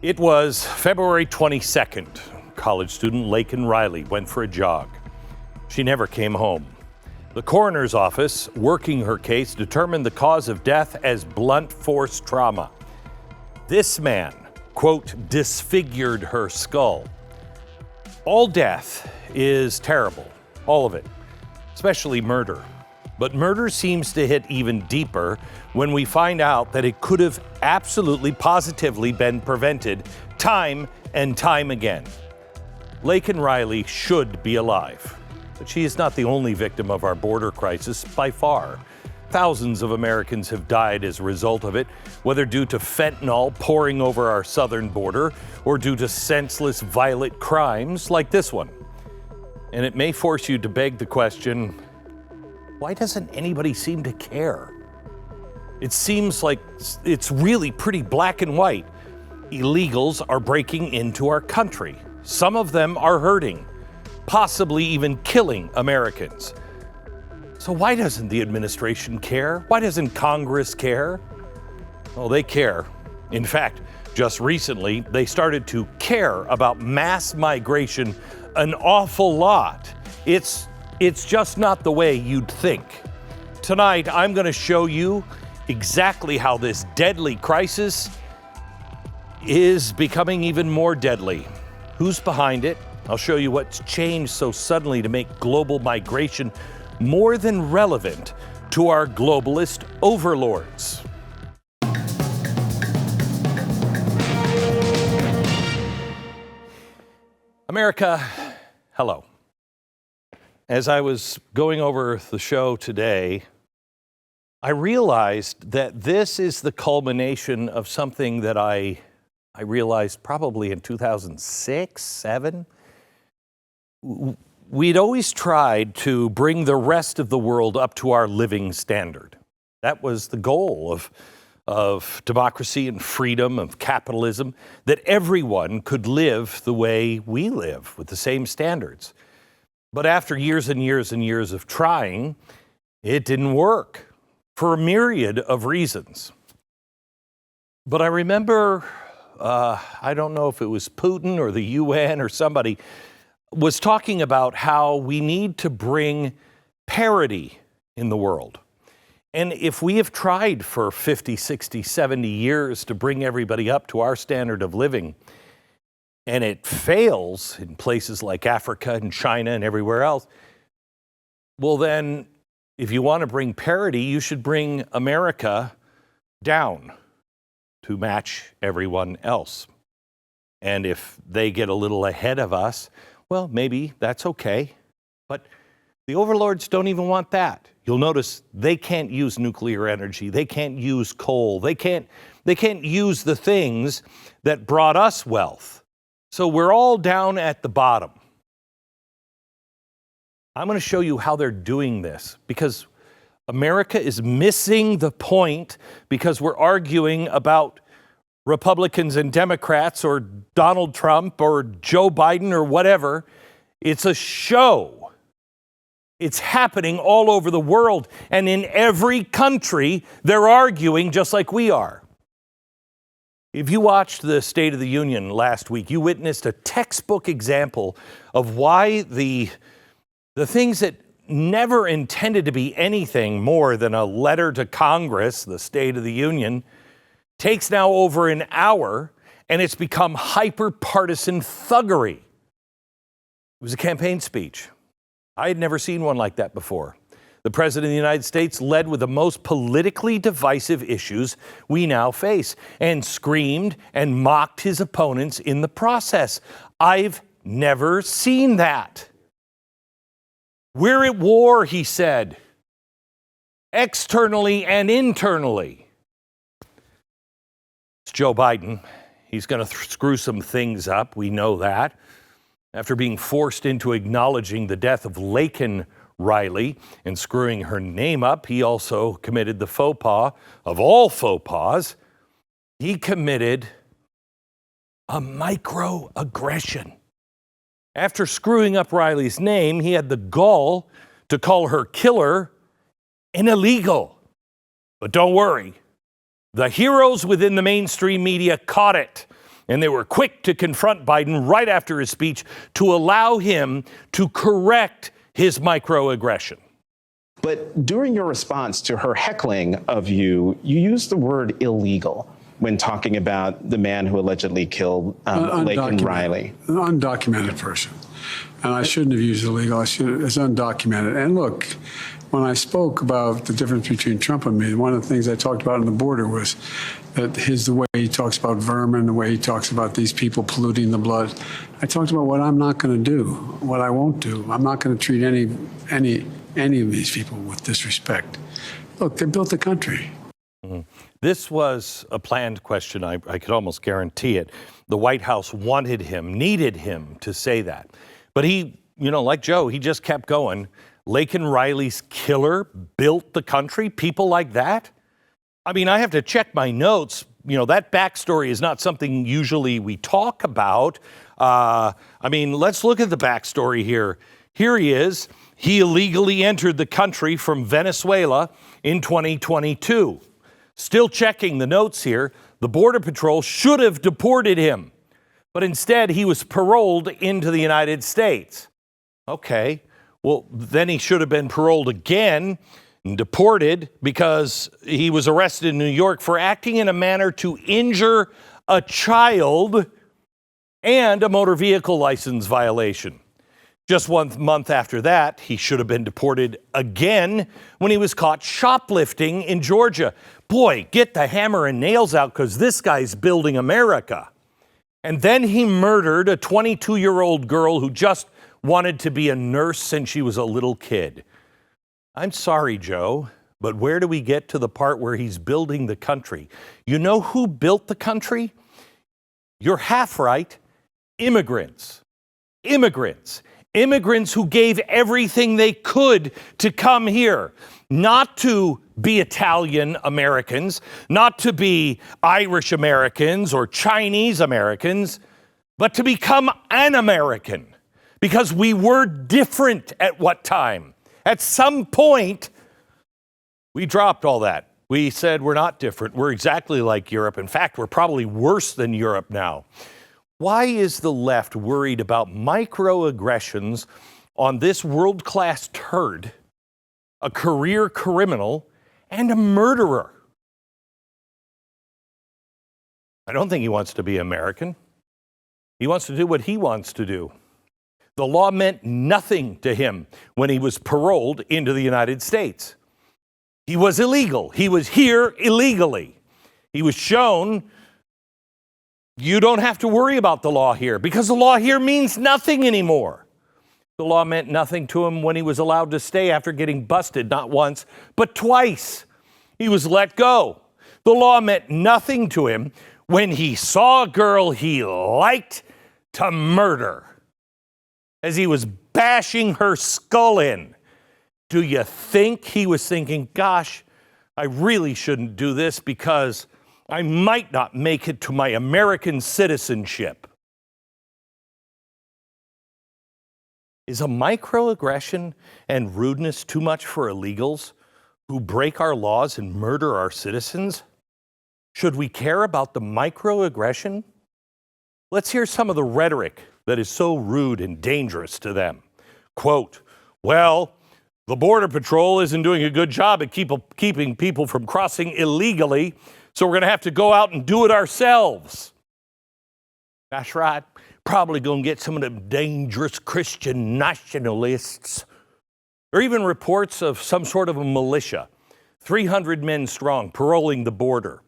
It was February 22nd. College student Laken Riley went for a jog. She never came home. The coroner's office, working her case, determined the cause of death as blunt force trauma. This man, quote, disfigured her skull. All death is terrible, all of it, especially murder. But murder seems to hit even deeper when we find out that it could have absolutely positively been prevented time and time again. Laken Riley should be alive, but she is not the only victim of our border crisis by far. Thousands of Americans have died as a result of it, whether due to fentanyl pouring over our southern border or due to senseless, violent crimes like this one. And it may force you to beg the question, why doesn't anybody seem to care? It seems like it's really pretty black and white. Illegals are breaking into our country. Some of them are hurting, possibly even killing Americans. So why doesn't the administration care? Why doesn't Congress care? Well, they care. In fact, just recently, they started to care about mass migration an awful lot. It's just not the way you'd think. Tonight, I'm going to show you exactly how this deadly crisis is becoming even more deadly. Who's behind it? I'll show you what's changed so suddenly to make global migration more than relevant to our globalist overlords. America, hello. As I was going over the show today, I realized that this is the culmination of something that I realized probably in 2006, 2007. We'd always tried to bring the rest of the world up to our living standard. That was the goal of democracy and freedom, of capitalism, that everyone could live the way we live with the same standards. But after years and years and years of trying, it didn't work for a myriad of reasons. But I remember, I don't know if it was Putin or the UN or somebody, was talking about how we need to bring parity in the world. And if we have tried for 50, 60, 70 years to bring everybody up to our standard of living, and it fails in places like Africa and China and everywhere else, well then, if you want to bring parity, you should bring America down to match everyone else. And if they get a little ahead of us, well, maybe that's okay. But the overlords don't even want that. You'll notice they can't use nuclear energy. They can't use coal. They can't use the things that brought us wealth. So we're all down at the bottom. I'm going to show you how they're doing this because America is missing the point because we're arguing about Republicans and Democrats or Donald Trump or Joe Biden or whatever. It's a show. It's happening all over the world. And in every country, they're arguing just like we are. If you watched the State of the Union last week, you witnessed a textbook example of why the things that never intended to be anything more than a letter to Congress, the State of the Union, takes now over an hour, and it's become hyper-partisan thuggery. It was a campaign speech. I had never seen one like that before. The President of the United States led with the most politically divisive issues we now face and screamed and mocked his opponents in the process. I've never seen that. We're at war, he said, externally and internally. It's Joe Biden. He's going to screw some things up. We know that. After being forced into acknowledging the death of Laken Riley and screwing her name up, he also committed the faux pas of all faux pas. He committed a microaggression. After screwing up Riley's name, he had the gall to call her killer an illegal. But don't worry, the heroes within the mainstream media caught it. And they were quick to confront Biden right after his speech to allow him to correct his microaggression. But during your response to her heckling of you, you used the word illegal when talking about the man who allegedly killed Laken Riley. An undocumented person. And I shouldn't have used illegal. It's undocumented. And look, when I spoke about the difference between Trump and me, one of the things I talked about on the border was that the way he talks about vermin, the way he talks about these people polluting the blood. I talked about what I'm not going to do, what I won't do. I'm not going to treat any of these people with disrespect. Look, they built the country. Mm-hmm. This was a planned question. I could almost guarantee it. The White House wanted him, needed him to say that. But he, like Joe, he just kept going. Laken Riley's killer built the country? People like that? I mean, I have to check my notes. That backstory is not something usually we talk about. Let's look at the backstory here. Here he is. He illegally entered the country from Venezuela in 2022. Still checking the notes here. The Border Patrol should have deported him, but instead he was paroled into the United States. Okay, well, then he should have been paroled again and deported because he was arrested in New York for acting in a manner to injure a child and a motor vehicle license violation. Just 1 month after that, he should have been deported again when he was caught shoplifting in Georgia. Boy, get the hammer and nails out because this guy's building America. And then he murdered a 22-year-old girl who just wanted to be a nurse since she was a little kid. I'm sorry, Joe, but where do we get to the part where he's building the country? You know who built the country? You're half right. Immigrants. Immigrants who gave everything they could to come here, not to be Italian Americans, not to be Irish Americans or Chinese Americans, but to become an American, because we were different at what time? At some point, we dropped all that. We said we're not different. We're exactly like Europe. In fact, we're probably worse than Europe now. Why is the left worried about microaggressions on this world-class turd, a career criminal, and a murderer? I don't think he wants to be American. He wants to do what he wants to do. The law meant nothing to him when he was paroled into the United States. He was illegal. He was here illegally. He was shown, you don't have to worry about the law here because the law here means nothing anymore. The law meant nothing to him when he was allowed to stay after getting busted, not once, but twice. He was let go. The law meant nothing to him when he saw a girl he liked to murder as he was bashing her skull in. Do you think he was thinking, gosh, I really shouldn't do this because I might not make it to my American citizenship? Is a microaggression and rudeness too much for illegals who break our laws and murder our citizens? Should we care about the microaggression? Let's hear some of the rhetoric that is so rude and dangerous to them. Quote, well, the Border Patrol isn't doing a good job at keeping people from crossing illegally, so we're going to have to go out and do it ourselves. That's right. Probably going to get some of them dangerous Christian nationalists. Or even reports of some sort of a militia, 300 men strong, paroling the border.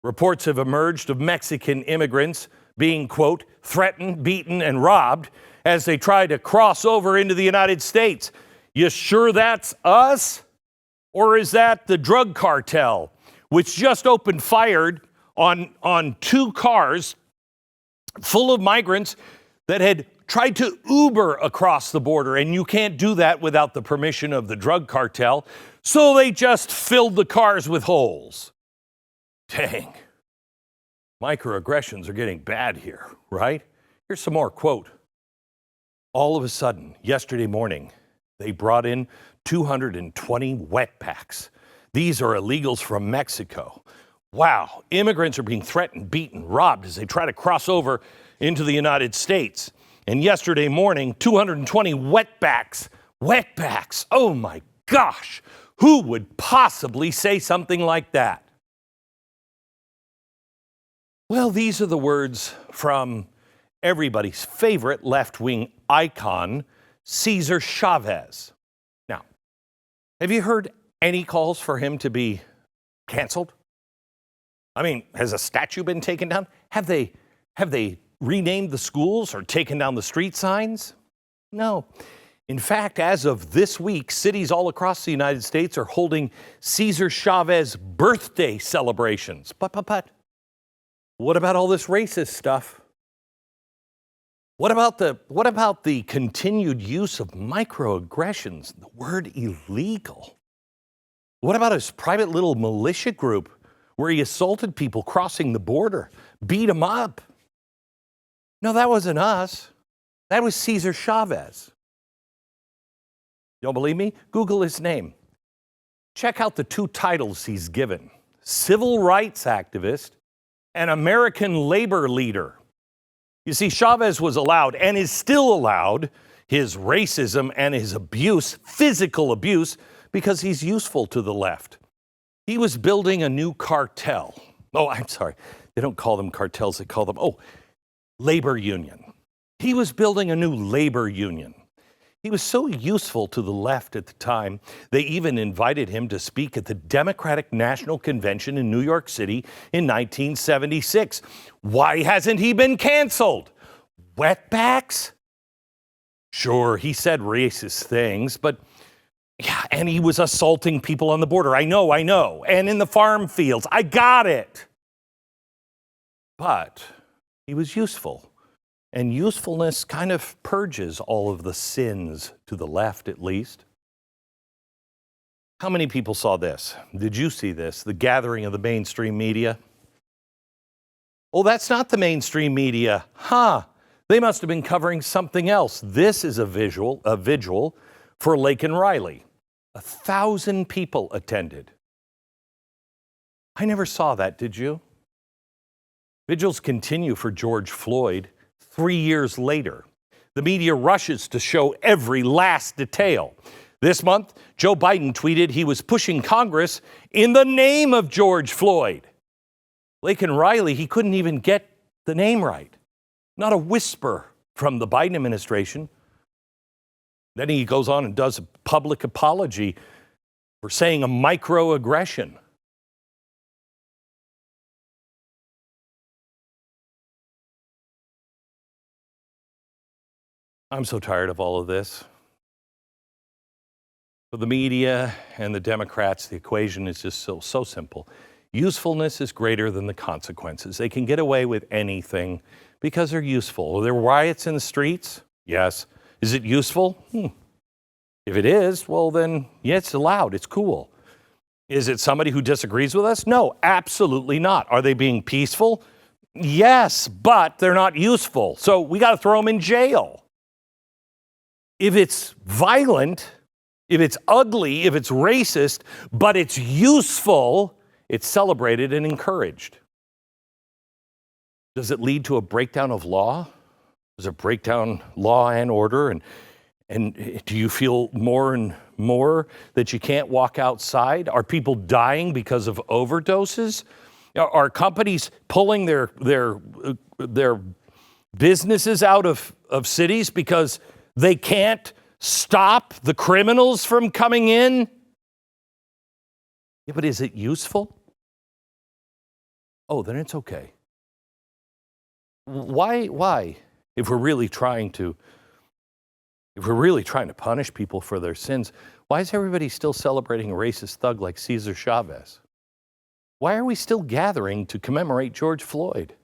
Reports have emerged of Mexican immigrants being, quote, threatened, beaten, and robbed as they try to cross over into the United States. You sure that's us? Or is that the drug cartel, which just opened fire on 2 cars full of migrants that had tried to Uber across the border? And you can't do that without the permission of the drug cartel. So they just filled the cars with holes. Dang. Microaggressions are getting bad here, right? Here's some more. Quote, all of a sudden, yesterday morning, they brought in 220 wetbacks. These are illegals from Mexico. Wow, immigrants are being threatened, beaten, robbed as they try to cross over into the United States. And yesterday morning, 220 wetbacks, oh my gosh, who would possibly say something like that? Well, these are the words from everybody's favorite left-wing icon, Cesar Chavez. Now, have you heard any calls for him to be canceled? I mean, has a statue been taken down? Have they renamed the schools or taken down the street signs? No. In fact, as of this week, cities all across the United States are holding Cesar Chavez birthday celebrations. But what about all this racist stuff? What about the continued use of microaggressions, the word illegal? What about his private little militia group where he assaulted people crossing the border, beat them up? No, that wasn't us. That was Cesar Chavez. Don't believe me? Google his name. Check out the two titles he's given: civil rights activist and American labor leader. You see, Chavez was allowed and is still allowed his racism and his abuse, physical abuse, because he's useful to the left. He was building a new cartel. Oh, I'm sorry. They don't call them cartels. They call them, labor union. He was building a new labor union. He was so useful to the left at the time, they even invited him to speak at the Democratic National Convention in New York City in 1976. Why hasn't he been canceled? Wetbacks? Sure, he said racist things, but yeah, and he was assaulting people on the border. I know. And in the farm fields. I got it. But he was useful. And usefulness kind of purges all of the sins, to the left at least. How many people saw this? Did you see this? The gathering of the mainstream media? Oh, that's not the mainstream media. They must have been covering something else. This is a vigil for Laken Riley. 1,000 people attended. I never saw that, did you? Vigils continue for George Floyd 3 years later. The media rushes to show every last detail. This month, Joe Biden tweeted he was pushing Congress in the name of George Floyd. Laken Riley, he couldn't even get the name right. Not a whisper from the Biden administration. Then he goes on and does a public apology for saying a microaggression. I'm so tired of all of this. For the media and the Democrats, the equation is just so simple. Usefulness is greater than the consequences. They can get away with anything because they're useful. Are there riots in the streets? Yes. Is it useful? If it is, well then, yeah, it's allowed. It's cool. Is it somebody who disagrees with us? No, absolutely not. Are they being peaceful? Yes, but they're not useful. So we got to throw them in jail. If it's violent, if it's ugly, if it's racist, but it's useful, it's celebrated and encouraged. Does it lead to a breakdown of law? Does it break down law and order? And do you feel more and more that you can't walk outside? Are people dying because of overdoses? Are companies pulling their businesses out of cities because they can't stop the criminals from coming in? Yeah, but is it useful? Oh, then it's okay. Why? If we're really trying to punish people for their sins, why is everybody still celebrating a racist thug like Cesar Chavez? Why are we still gathering to commemorate George Floyd?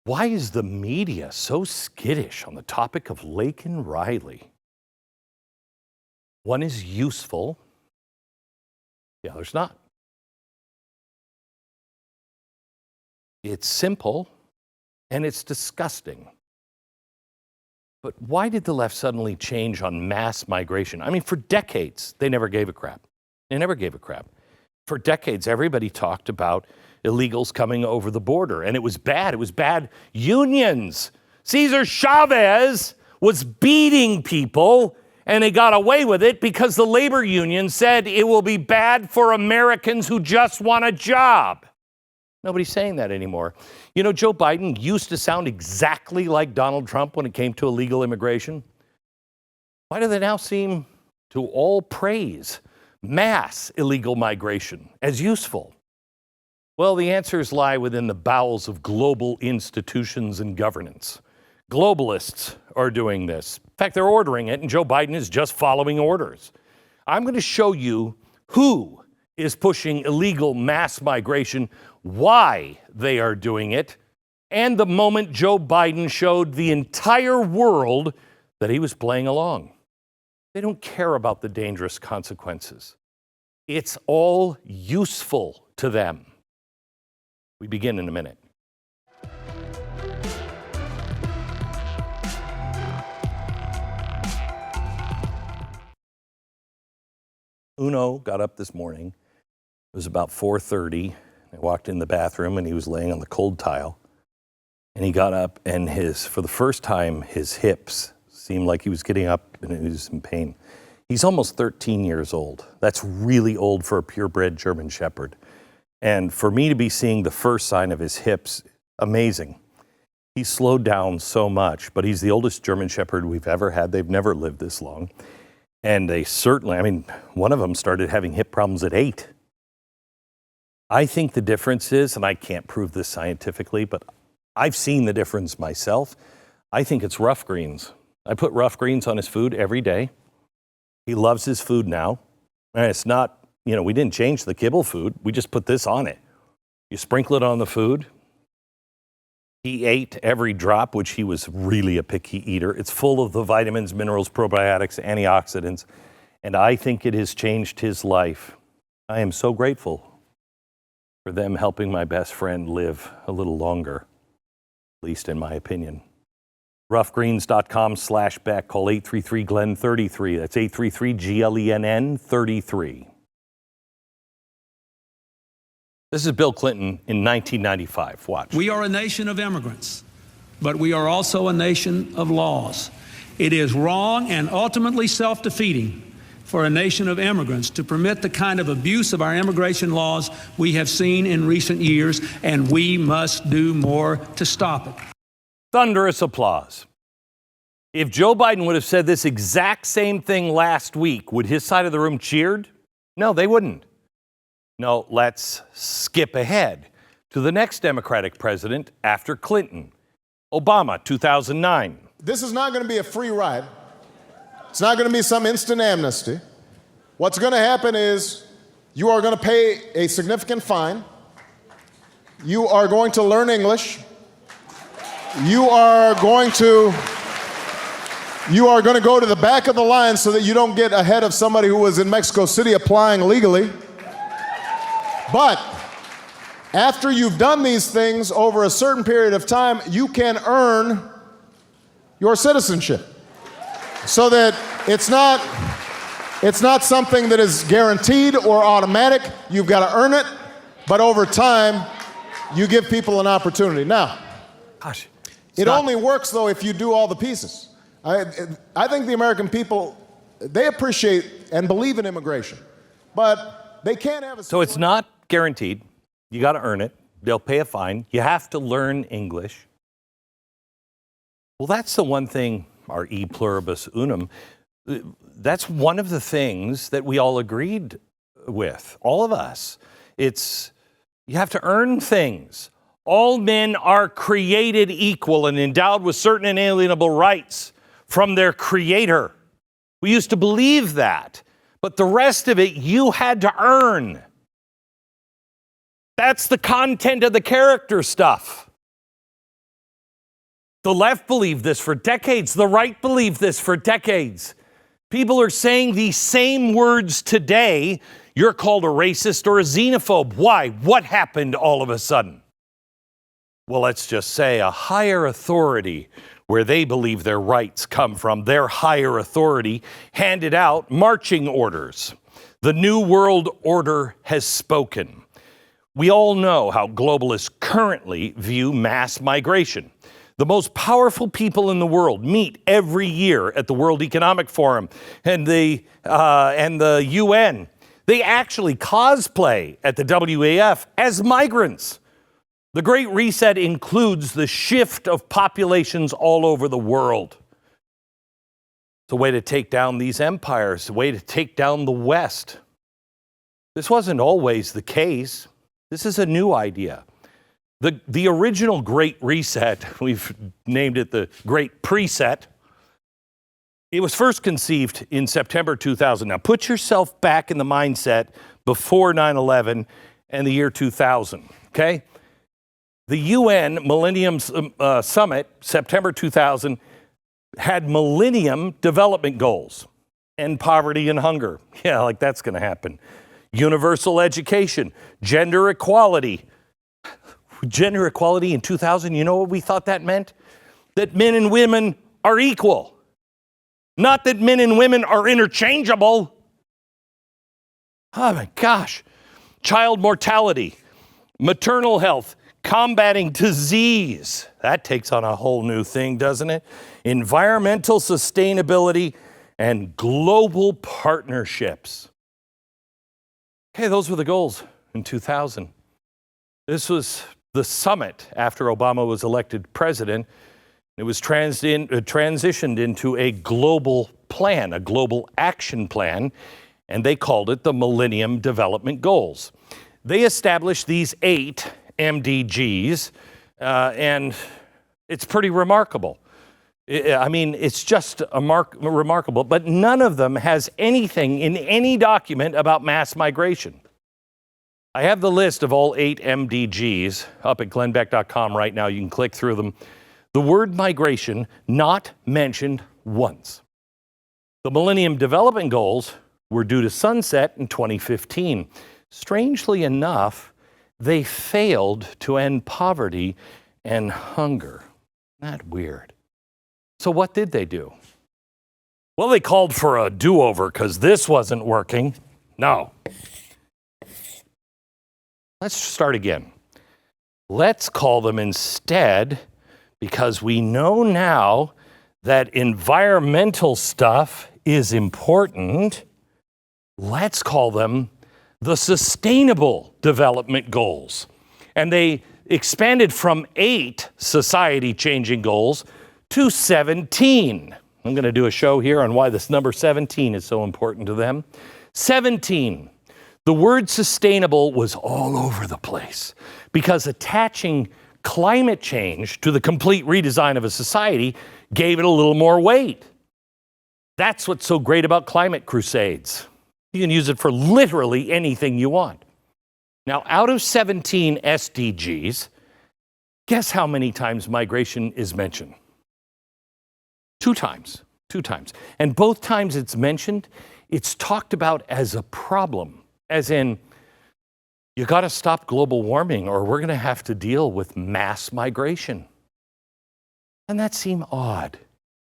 Why is the media so skittish on the topic of Laken Riley? One is useful, the other's not. It's simple, and it's disgusting. But why did the left suddenly change on mass migration? I mean, for decades, they never gave a crap. For decades, everybody talked about illegals coming over the border, and it was bad. It was bad unions. Cesar Chavez was beating people, and they got away with it because the labor union said it will be bad for Americans who just want a job. Nobody's saying that anymore. You know, Joe Biden used to sound exactly like Donald Trump when it came to illegal immigration. Why do they now seem to all praise mass illegal migration as useful? Well, the answers lie within the bowels of global institutions and governance. Globalists are doing this. In fact, they're ordering it, and Joe Biden is just following orders. I'm going to show you who is pushing illegal mass migration, why they are doing it, and the moment Joe Biden showed the entire world that he was playing along. They don't care about the dangerous consequences. It's all useful to them. We begin in a minute. Uno got up this morning. It was about 4:30. I walked in the bathroom and he was laying on the cold tile. And he got up and for the first time, his hips seemed like he was getting up and he was in pain. He's almost 13 years old. That's really old for a purebred German Shepherd. And for me to be seeing the first sign of his hips, amazing. He's slowed down so much, but he's the oldest German Shepherd we've ever had. They've never lived this long. And they certainly, one of them started having hip problems at 8. I think the difference is, and I can't prove this scientifically, but I've seen the difference myself. I think it's rough greens. I put rough greens on his food every day. He loves his food now. And it's not, we didn't change the kibble food. We just put this on it. You sprinkle it on the food. He ate every drop, which he was really a picky eater. It's full of the vitamins, minerals, probiotics, antioxidants. And I think it has changed his life. I am so grateful for them helping my best friend live a little longer, at least in my opinion. Roughgreens.com/Beck. Call 833-GLENN33. That's 833-GLENN33. This is Bill Clinton in 1995. Watch. We are a nation of immigrants, but we are also a nation of laws. It is wrong and ultimately self-defeating for a nation of immigrants to permit the kind of abuse of our immigration laws we have seen in recent years, and we must do more to stop it. Thunderous applause. If Joe Biden would have said this exact same thing last week, would his side of the room cheered? No, they wouldn't. No, let's skip ahead to the next Democratic president after Clinton, Obama, 2009. This is not going to be a free ride. It's not going to be some instant amnesty. What's going to happen is you are going to pay a significant fine. You are going to learn English. You are going to go to the back of the line so that you don't get ahead of somebody who was in Mexico City applying legally. But after you've done these things over a certain period of time, you can earn your citizenship. So that it's not something that is guaranteed or automatic. You've got to earn it, but over time, you give people an opportunity. Now, it only works, though, if you do all the pieces. I think the American people, they appreciate and believe in immigration, but they can't have a... So it's not guaranteed. You got to earn it. They'll pay a fine. You have to learn English. Well, that's the one thing, our e pluribus unum, that's one of the things that we all agreed with, all of us. It's, you have to earn things. All men are created equal and endowed with certain inalienable rights from their creator. We used to believe that, but the rest of it you had to earn. That's the content of the character stuff. The left believed this for decades. The right believed this for decades. People are saying these same words today. You're called a racist or a xenophobe. Why? What happened all of a sudden? Well, let's just say a higher authority, where they believe their rights come from, their higher authority handed out marching orders. The New World Order has spoken. We all know how globalists currently view mass migration. The most powerful people in the world meet every year at the World Economic Forum and the UN. They actually cosplay at the WEF as migrants. The Great Reset includes the shift of populations all over the world. It's a way to take down these empires, a way to take down the West. This wasn't always the case. This is a new idea. The original Great Reset, we've named it the Great Preset, it was first conceived in September 2000. Now put yourself back in the mindset before 9/11 and the year 2000, okay? The UN Millennium Summit, September 2000, had Millennium Development Goals. End poverty and hunger. Yeah, like that's going to happen. Universal education, gender equality. Gender equality in 2000, you know what we thought that meant? That men and women are equal. Not that men and women are interchangeable. Oh my gosh. Child mortality, maternal health, combating disease. That takes on a whole new thing, doesn't it? Environmental sustainability and global partnerships. Okay, those were the goals in 2000. This was the summit after Obama was elected president. It was transitioned into a global plan, a global action plan, and they called it the Millennium Development Goals. They established these 8 MDGs, and it's pretty remarkable. I mean, it's just remarkable, but none of them has anything in any document about mass migration. I have the list of all 8 MDGs up at glennbeck.com right now. You can click through them. The word migration not mentioned once. The Millennium Development Goals were due to sunset in 2015. Strangely enough, they failed to end poverty and hunger. Isn't that weird? So what did they do? Well, they called for a do-over because this wasn't working. No. Let's start again. Let's call them instead, because we know now that environmental stuff is important. Let's call them the Sustainable Development Goals. And they expanded from 8 society-changing goals to 17. I'm going to do a show here on why this number 17 is so important to them. 17. The word sustainable was all over the place because attaching climate change to the complete redesign of a society gave it a little more weight. That's what's so great about climate crusades. You can use it for literally anything you want. Now, out of 17 SDGs, guess how many times migration is mentioned? 2 times. 2 times. And both times it's mentioned, it's talked about as a problem, as in, you got to stop global warming or we're going to have to deal with mass migration. And that seemed odd.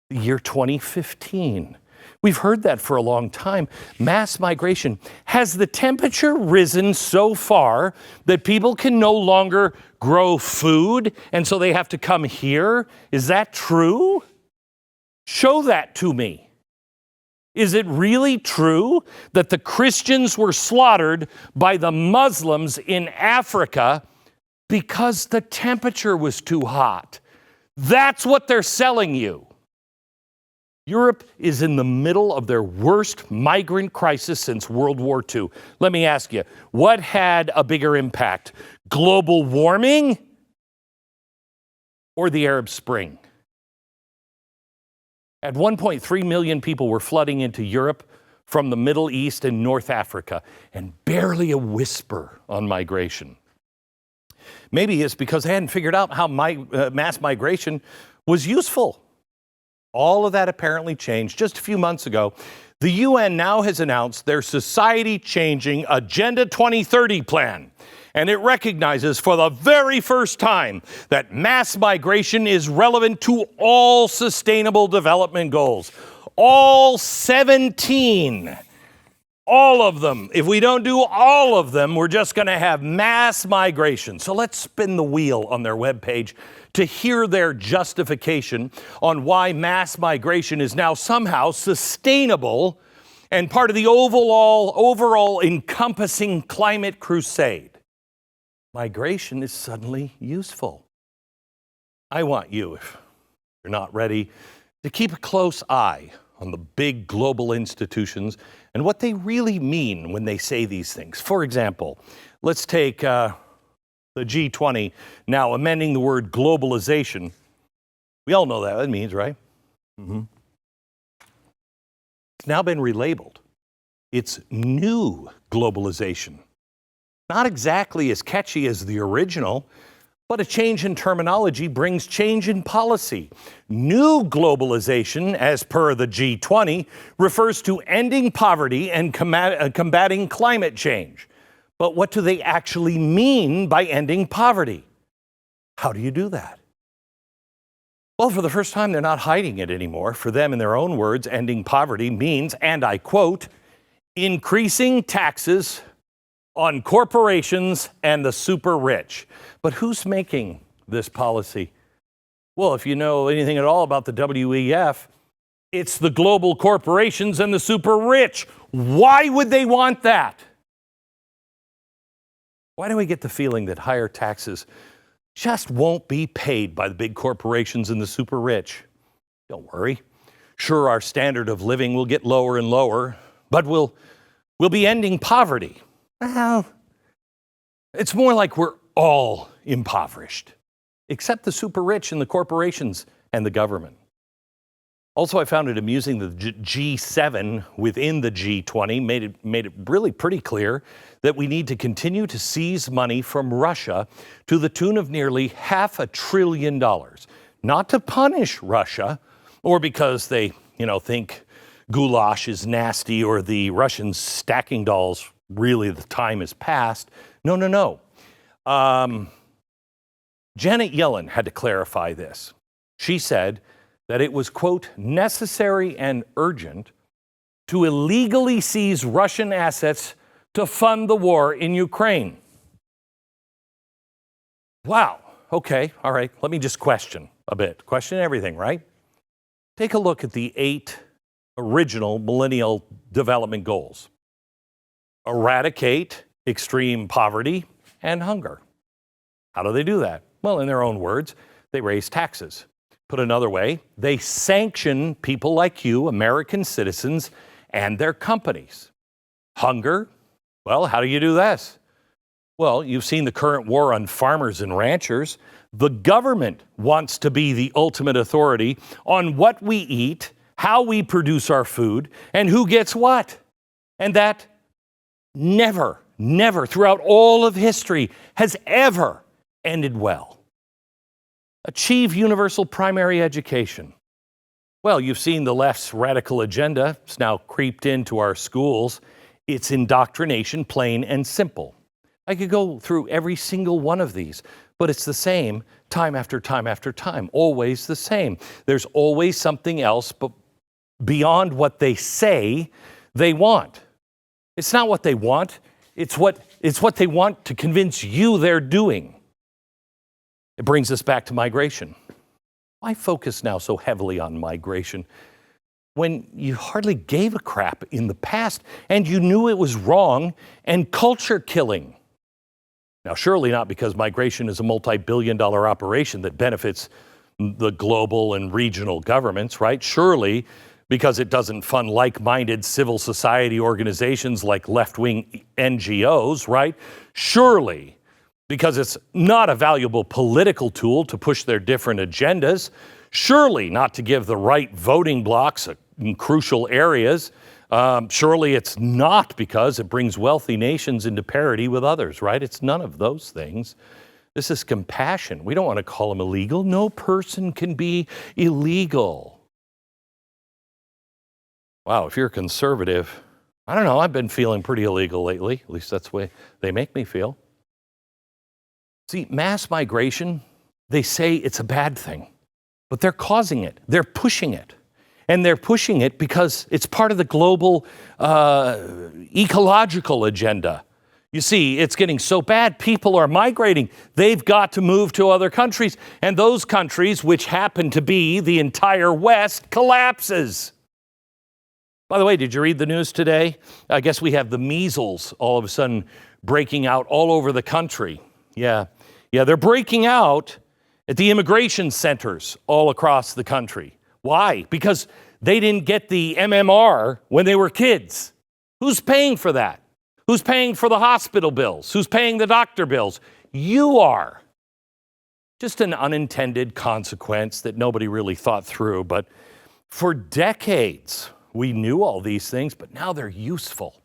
The year 2015. We've heard that for a long time. Mass migration. Has the temperature risen so far that people can no longer grow food and so they have to come here? Is that true? Show that to me. Is it really true that the Christians were slaughtered by the Muslims in Africa because the temperature was too hot? That's what they're selling you. Europe is in the middle of their worst migrant crisis since World War II. Let me ask you, what had a bigger impact? Global warming or the Arab Spring? At 1.3 million people were flooding into Europe from the Middle East and North Africa, and barely a whisper on migration. Maybe it's because they hadn't figured out how mass migration was useful. All of that apparently changed just a few months ago. The UN now has announced their society-changing Agenda 2030 plan. And it recognizes for the very first time that mass migration is relevant to all sustainable development goals. All 17. All of them. If we don't do all of them, we're just going to have mass migration. So let's spin the wheel on their webpage to hear their justification on why mass migration is now somehow sustainable and part of the overall encompassing climate crusade. Migration is suddenly useful. I want you, if you're not ready, to keep a close eye on the big global institutions and what they really mean when they say these things. For example, let's take the G20 now amending the word globalization. We all know that means, right? It's now been relabeled. It's new globalization. Not exactly as catchy as the original, but a change in terminology brings change in policy. New globalization, as per the G20, refers to ending poverty and combating climate change. But what do they actually mean by ending poverty? How do you do that? Well, for the first time, they're not hiding it anymore. For them, in their own words, ending poverty means, and I quote, increasing taxes on corporations and the super rich. But who's making this policy? Well, if you know anything at all about the WEF, it's the global corporations and the super rich. Why would they want that? Why do we get the feeling that higher taxes just won't be paid by the big corporations and the super rich? Don't worry. Sure, our standard of living will get lower and lower, but we'll be ending poverty. Well, it's more like we're all impoverished, except the super rich and the corporations and the government. Also, I found it amusing that the G7 within the G20 made it really pretty clear that we need to continue to seize money from Russia to the tune of nearly $500 billion. Not to punish Russia or because they, think goulash is nasty or the Russians stacking dolls, really the time has passed. No. Janet Yellen had to clarify this. She said that it was, quote, necessary and urgent to illegally seize Russian assets to fund the war in Ukraine. Wow. Okay. All right. Let me just question a bit. Question everything, right? Take a look at the 8 original Millennial Development Goals. Eradicate extreme poverty and hunger. How do they do that? Well, in their own words, they raise taxes. Put another way, they sanction people like you, American citizens, and their companies. Hunger? Well, how do you do this? Well, you've seen the current war on farmers and ranchers. The government wants to be the ultimate authority on what we eat, how we produce our food, and who gets what. And that never throughout all of history has ever ended well. Achieve universal primary education. Well, you've seen the left's radical agenda. It's now creeped into our schools. It's indoctrination, plain and simple. I could go through every single one of these, but it's the same time after time after time, always the same. There's always something else but beyond what they say they want. It's not what they want. It's what they want to convince you they're doing. It brings us back to migration. Why focus now so heavily on migration when you hardly gave a crap in the past and you knew it was wrong and culture killing? Now, surely not because migration is a multi-billion-dollar operation that benefits the global and regional governments, right? Surely because it doesn't fund like-minded civil society organizations like left-wing NGOs, right? Surely because it's not a valuable political tool to push their different agendas. Surely not to give the right voting blocs in crucial areas. Surely it's not because it brings wealthy nations into parity with others, right? It's none of those things. This is compassion. We don't want to call them illegal. No person can be illegal. Wow, if you're a conservative, I don't know, I've been feeling pretty illegal lately. At least that's the way they make me feel. See, mass migration, they say it's a bad thing, but they're causing it. They're pushing it. And they're pushing it because it's part of the global ecological agenda. You see, it's getting so bad, people are migrating. They've got to move to other countries. And those countries, which happen to be the entire West, collapses. By the way, did you read the news today? I guess we have the measles all of a sudden breaking out all over the country. Yeah, they're breaking out at the immigration centers all across the country. Why? Because they didn't get the MMR when they were kids. Who's paying for that? Who's paying for the hospital bills? Who's paying the doctor bills? You are. Just an unintended consequence that nobody really thought through. But for decades, we knew all these things, but now they're useful.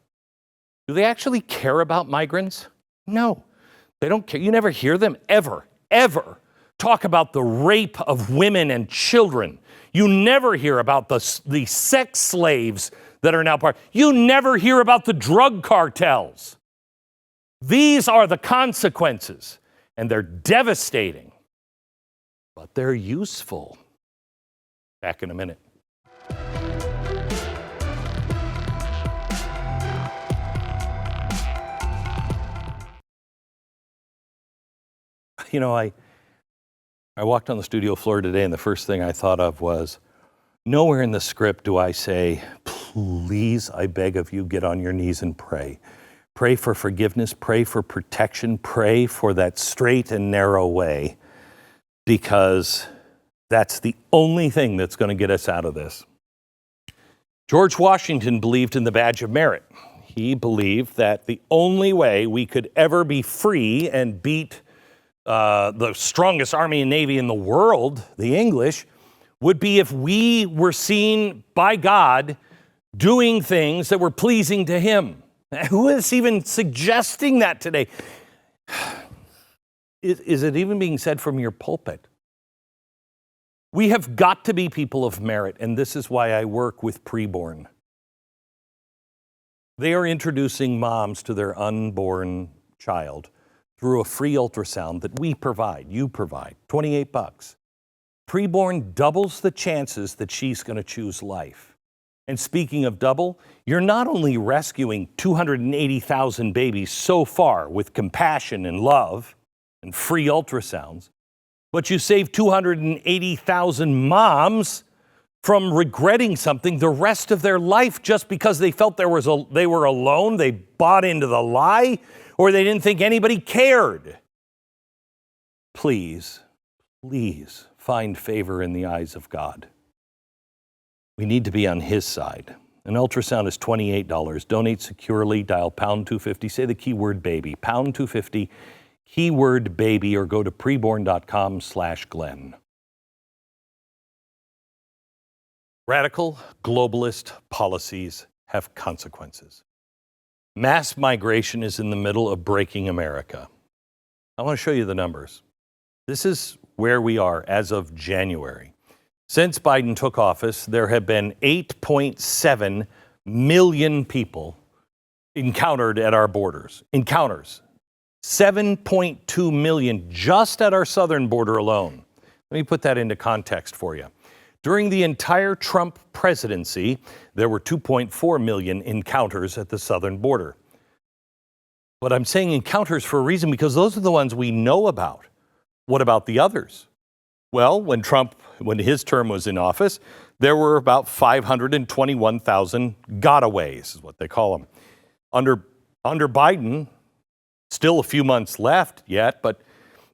Do they actually care about migrants? No, they don't care. You never hear them ever talk about the rape of women and children. You never hear about the sex slaves that are now part. You never hear about the drug cartels. These are the consequences, and they're devastating, but they're useful. Back in a minute. You know, I walked on the studio floor today, and the first thing I thought of was, nowhere in the script do I say, please, I beg of you, get on your knees and pray. Pray for forgiveness, pray for protection, pray for that straight and narrow way, because that's the only thing that's going to get us out of this. George Washington believed in the badge of merit. He believed that the only way we could ever be free and beat the strongest army and navy in the world, the English, would be if we were seen by God doing things that were pleasing to him. Who is even suggesting that today? Is it even being said from your pulpit? We have got to be people of merit, and this is why I work with preborn. They are introducing moms to their unborn child through a free ultrasound that we provide, you provide, $28. Preborn doubles the chances that she's going to choose life. And speaking of double, you're not only rescuing 280,000 babies so far with compassion and love and free ultrasounds, but you save 280,000 moms from regretting something the rest of their life just because they felt they were alone, they bought into the lie, or they didn't think anybody cared. Please find favor in the eyes of God. We need to be on his side. An ultrasound is $28. Donate securely. Dial pound 250. Say the keyword baby. Pound 250, keyword baby, or go to preborn.com/Glenn. Radical globalist policies have consequences. Mass migration is in the middle of breaking America. I want to show you the numbers. This is where we are as of January. Since Biden took office, there have been 8.7 million people encountered at our borders. Encounters. 7.2 million just at our southern border alone. Let me put that into context for you. During the entire Trump presidency, there were 2.4 million encounters at the southern border. But I'm saying encounters for a reason, because those are the ones we know about. What about the others? Well, when his term was in office, there were about 521,000 gotaways, is what they call them. Under Biden, still a few months left yet, but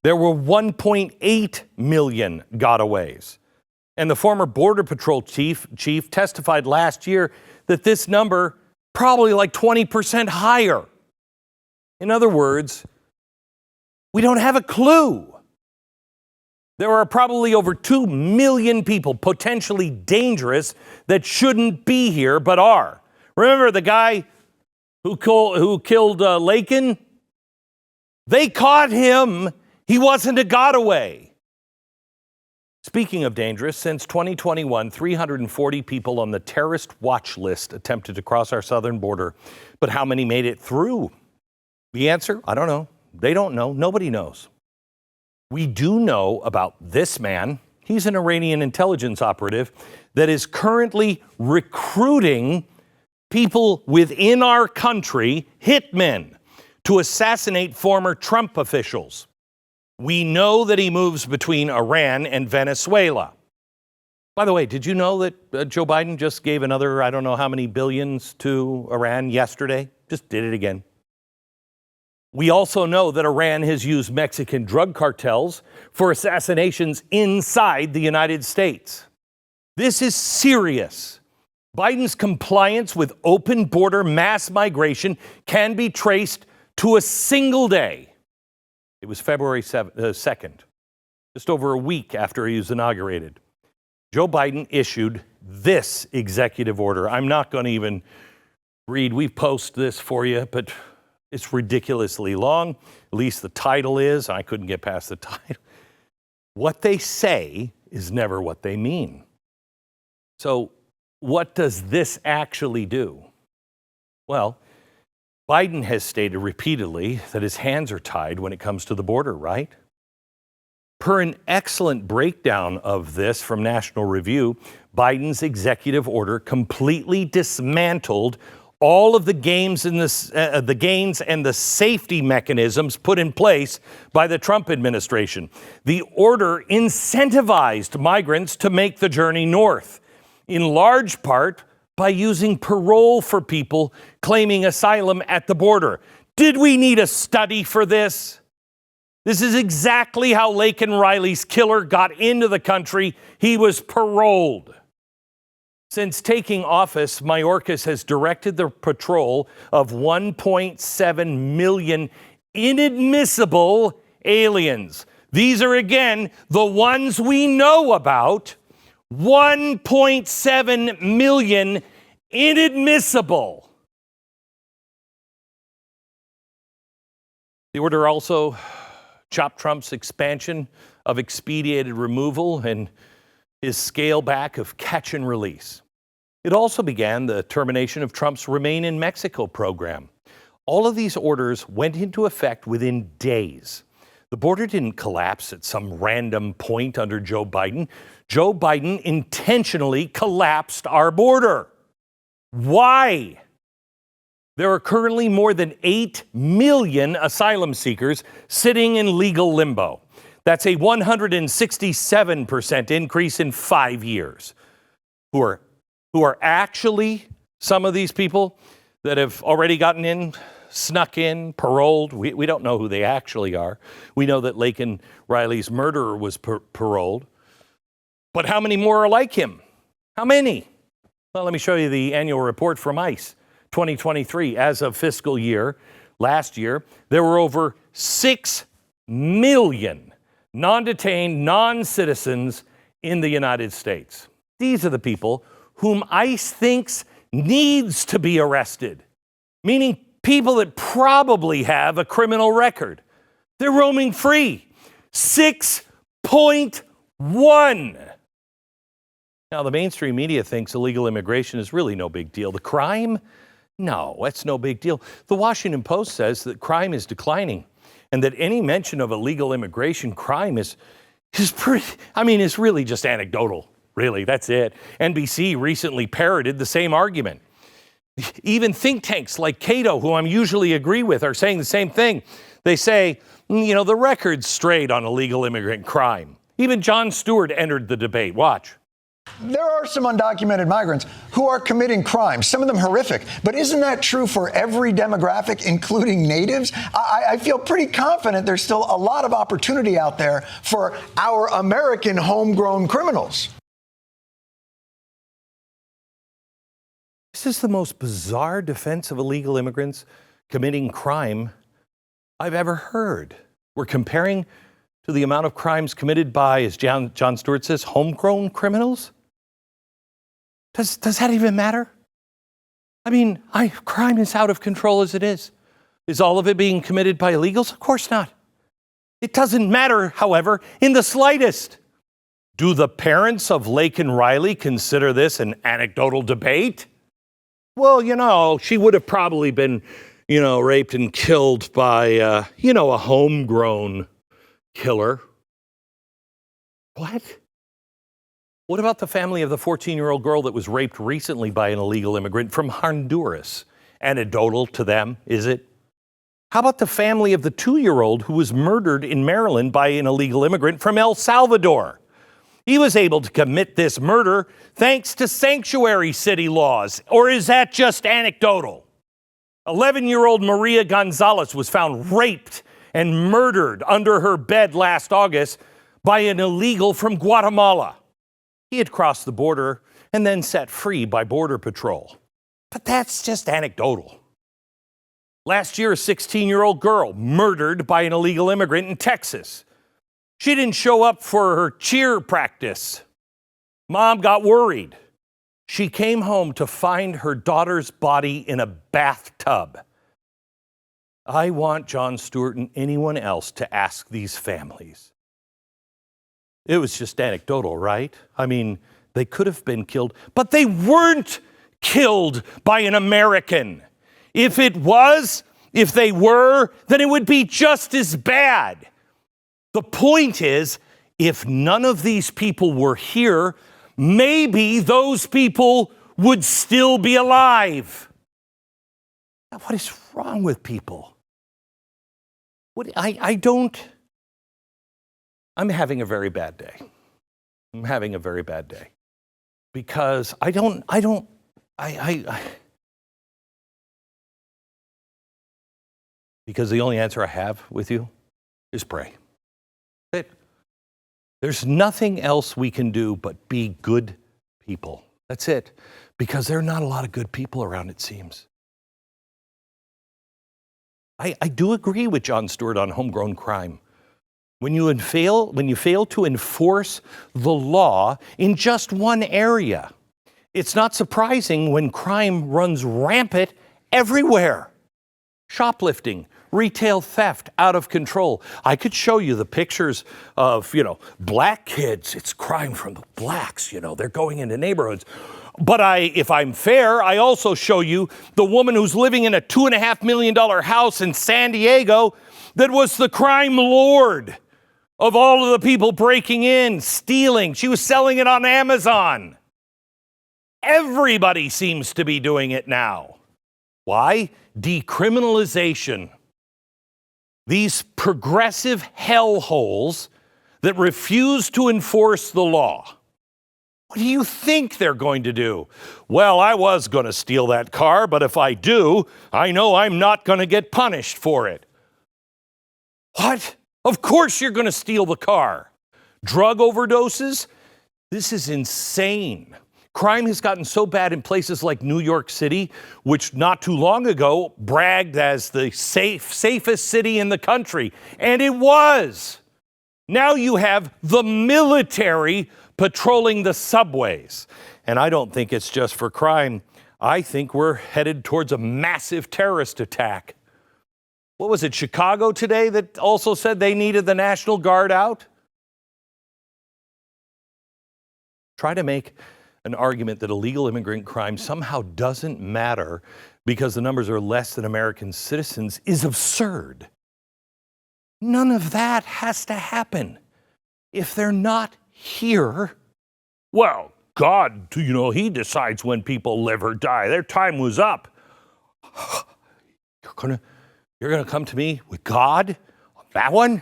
there were 1.8 million gotaways. And the former Border Patrol chief testified last year that this number probably like 20% higher. In other words, we don't have a clue. There are probably over 2 million people potentially dangerous that shouldn't be here but are. Remember the guy who killed Laken? They caught him. He wasn't a gotaway. Speaking of dangerous, since 2021, 340 people on the terrorist watch list attempted to cross our southern border. But how many made it through? The answer? I don't know. They don't know. Nobody knows. We do know about this man. He's an Iranian intelligence operative that is currently recruiting people within our country, hitmen, to assassinate former Trump officials. We know that he moves between Iran and Venezuela. By the way, did you know that Joe Biden just gave another, I don't know how many billions to Iran yesterday? Just did it again. We also know that Iran has used Mexican drug cartels for assassinations inside the United States. This is serious. Biden's compliance with open border mass migration can be traced to a single day. It was February 2nd, just over a week after he was inaugurated. Joe Biden issued this executive order. I'm not going to even read. We've posted this for you, but it's ridiculously long. At least the title is. I couldn't get past the title. What they say is never what they mean. So what does this actually do? Well, Biden has stated repeatedly that his hands are tied when it comes to the border, right? Per an excellent breakdown of this from National Review, Biden's executive order completely dismantled all of the gains and the safety mechanisms put in place by the Trump administration. The order incentivized migrants to make the journey north, in large part by using parole for people claiming asylum at the border. Did we need a study for this? This is exactly how Laken Riley's killer got into the country. He was paroled. Since taking office, Mayorkas has directed the patrol of 1.7 million inadmissible aliens. These are, again, the ones we know about. 1.7 million inadmissible. The order also chopped Trump's expansion of expedited removal and his scale back of catch and release. It also began the termination of Trump's Remain in Mexico program. All of these orders went into effect within days. The border didn't collapse at some random point under Joe Biden. Joe Biden intentionally collapsed our border. Why? There are currently more than 8 million asylum seekers sitting in legal limbo. That's a 167% increase in 5 years. Who are actually some of these people that have already gotten in, snuck in, paroled. We don't know who they actually are. We know that Laken Riley's murderer was paroled. But how many more are like him? How many? Well, let me show you the annual report from ICE 2023. As of fiscal year, last year, there were over 6 million non-detained, non-citizens in the United States. These are the people whom ICE thinks needs to be arrested, meaning people that probably have a criminal record. They're roaming free. 6.1. Now, the mainstream media thinks illegal immigration is really no big deal. The crime? No, that's no big deal. The Washington Post says that crime is declining and that any mention of illegal immigration crime is really just anecdotal. Really, that's it. NBC recently parroted the same argument. Even think tanks like Cato, who I'm usually agree with, are saying the same thing. They say, the record's straight on illegal immigrant crime. Even Jon Stewart entered the debate. Watch. There are some undocumented migrants who are committing crimes, some of them horrific. But isn't that true for every demographic, including natives? I feel pretty confident there's still a lot of opportunity out there for our American homegrown criminals. This is the most bizarre defense of illegal immigrants committing crime I've ever heard. We're comparing to the amount of crimes committed by, as Jon Stewart says, homegrown criminals? Does that even matter? Crime is out of control as it is. Is all of it being committed by illegals? Of course not. It doesn't matter, however, in the slightest. Do the parents of Laken Riley consider this an anecdotal debate? Well, she would have probably been, raped and killed by, a homegrown killer. What? What about the family of the 14-year-old girl that was raped recently by an illegal immigrant from Honduras? Anecdotal to them, is it? How about the family of the 2-year-old who was murdered in Maryland by an illegal immigrant from El Salvador? He was able to commit this murder thanks to sanctuary city laws. Or is that just anecdotal? 11-year-old Maria Gonzalez was found raped and murdered under her bed last August by an illegal from Guatemala. He had crossed the border and then set free by Border Patrol. But that's just anecdotal. Last year, a 16-year-old girl murdered by an illegal immigrant in Texas. She didn't show up for her cheer practice. Mom got worried. She came home to find her daughter's body in a bathtub. I want Jon Stewart and anyone else to ask these families. It was just anecdotal, right? I mean, they could have been killed, but they weren't killed by an American. If they were, then it would be just as bad. The point is, if none of these people were here, maybe those people would still be alive. Now, what is wrong with people? I'm having a very bad day. I'm having a very bad day. Because because the only answer I have with you is pray. There's nothing else we can do but be good people. That's it. Because there are not a lot of good people around, it seems. I do agree with Jon Stewart on homegrown crime. When you fail to enforce the law in just one area, it's not surprising when crime runs rampant everywhere. Shoplifting, retail theft, out of control. I could show you the pictures of, black kids. It's crime from the blacks, they're going into neighborhoods. But if I'm fair, I also show you the woman who's living in a $2.5 million house in San Diego that was the crime lord of all of the people breaking in, stealing. She was selling it on Amazon. Everybody seems to be doing it now. Why? Decriminalization. These progressive hellholes that refuse to enforce the law. What do you think they're going to do? Well, I was going to steal that car, but if I do, I know I'm not going to get punished for it. What? Of course you're going to steal the car. Drug overdoses? This is insane. Crime has gotten so bad in places like New York City, which not too long ago bragged as the safest city in the country. And it was. Now you have the military patrolling the subways. And I don't think it's just for crime. I think we're headed towards a massive terrorist attack. What was it, Chicago today that also said they needed the National Guard out? Try to make an argument that illegal immigrant crime somehow doesn't matter because the numbers are less than American citizens is absurd. None of that has to happen. If they're not here, well, God, he decides when people live or die. Their time was up. You're gonna come to me with God on that one?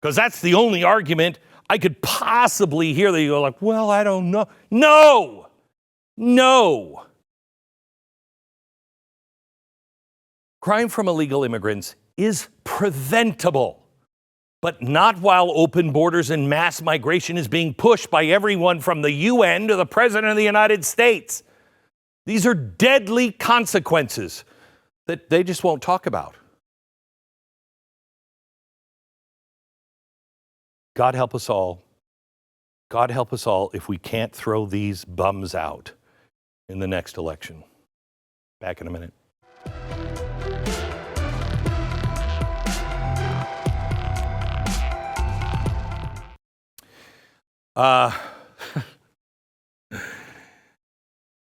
Because that's the only argument I could possibly hear that you go like, well, I don't know. No. Crime from illegal immigrants is preventable, but not while open borders and mass migration is being pushed by everyone from the UN to the President of the United States. These are deadly consequences that they just won't talk about. God help us all. God help us all if we can't throw these bums out in the next election. Back in a minute.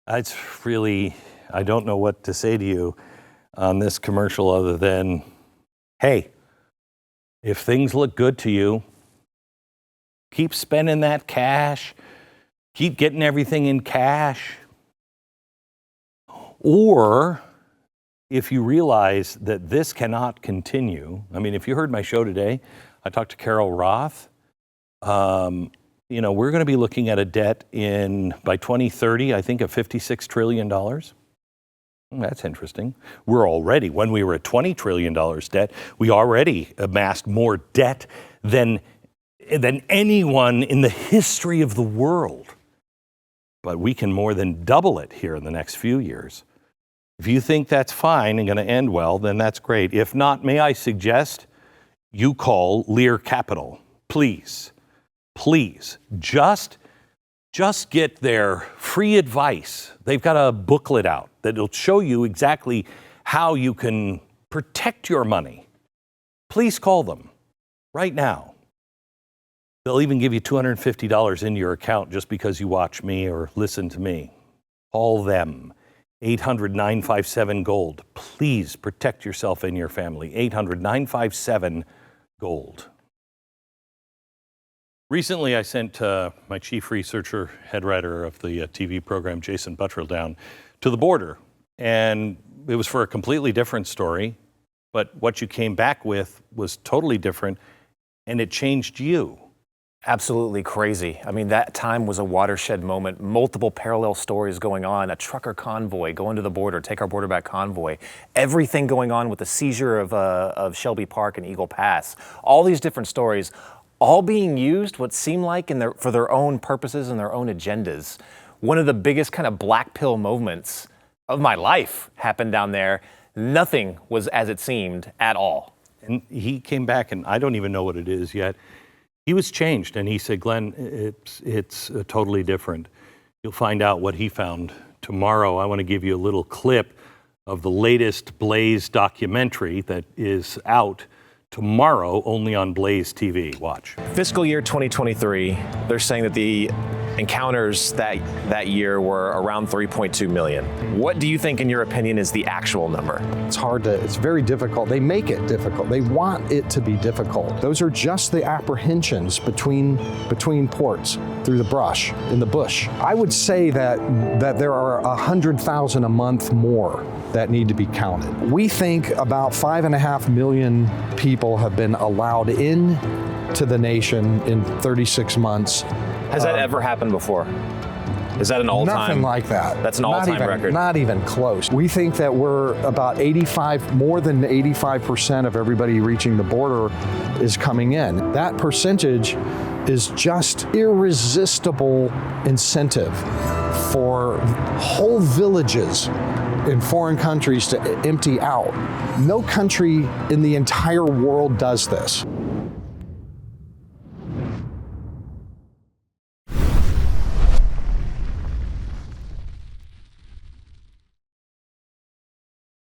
It's really, I don't know what to say to you on this commercial other than, hey, if things look good to you, keep spending that cash, keep getting everything in cash. Or if you realize that this cannot continue, I mean, if you heard my show today, I talked to Carol Roth. You know, we're going to be looking at a debt by 2030, I think, of $56 trillion. That's interesting. When we were at $20 trillion debt, we already amassed more debt than anyone in the history of the world. But we can more than double it here in the next few years. If you think that's fine and going to end well, then that's great. If not, may I suggest you call Lear Capital. Please, just get their free advice. They've got a booklet out that'll show you exactly how you can protect your money. Please call them right now. They'll even give you $250 in your account just because you watch me or listen to me. Call them. 800-957-GOLD. Please protect yourself and your family. 800-957-GOLD. Recently, I sent my chief researcher, head writer of the TV program, Jason Buttrill, down to the border. And it was for a completely different story. But what you came back with was totally different, and it changed you. Absolutely crazy. I mean, that time was a watershed moment. Multiple parallel stories going on. A trucker convoy going to the border, take our border back convoy. Everything going on with the seizure of Shelby Park and Eagle Pass. All these different stories, all being used what seemed like for their own purposes and their own agendas. One of the biggest kind of black pill moments of my life happened down there. Nothing was as it seemed at all. And he came back, and I don't even know what it is yet. He was changed, and he said, Glenn, it's totally different. You'll find out what he found tomorrow. I want to give you a little clip of the latest Blaze documentary that is out tomorrow only on BlazeTV. Watch. Fiscal year 2023, they're saying that the encounters that year were around 3.2 million. What do you think, in your opinion, is the actual number? It's very difficult. They make it difficult. They want it to be difficult. Those are just the apprehensions between ports, through the brush, in the bush. I would say that there are 100,000 a month more that need to be counted. We think about 5.5 million people have been allowed in to the nation in 36 months. Has that ever happened before? Is that an all-time? Nothing like that. That's an all-time record. Not even close. We think that we're about more than 85% of everybody reaching the border is coming in. That percentage is just irresistible incentive for whole villages in foreign countries to empty out. No country in the entire world does this.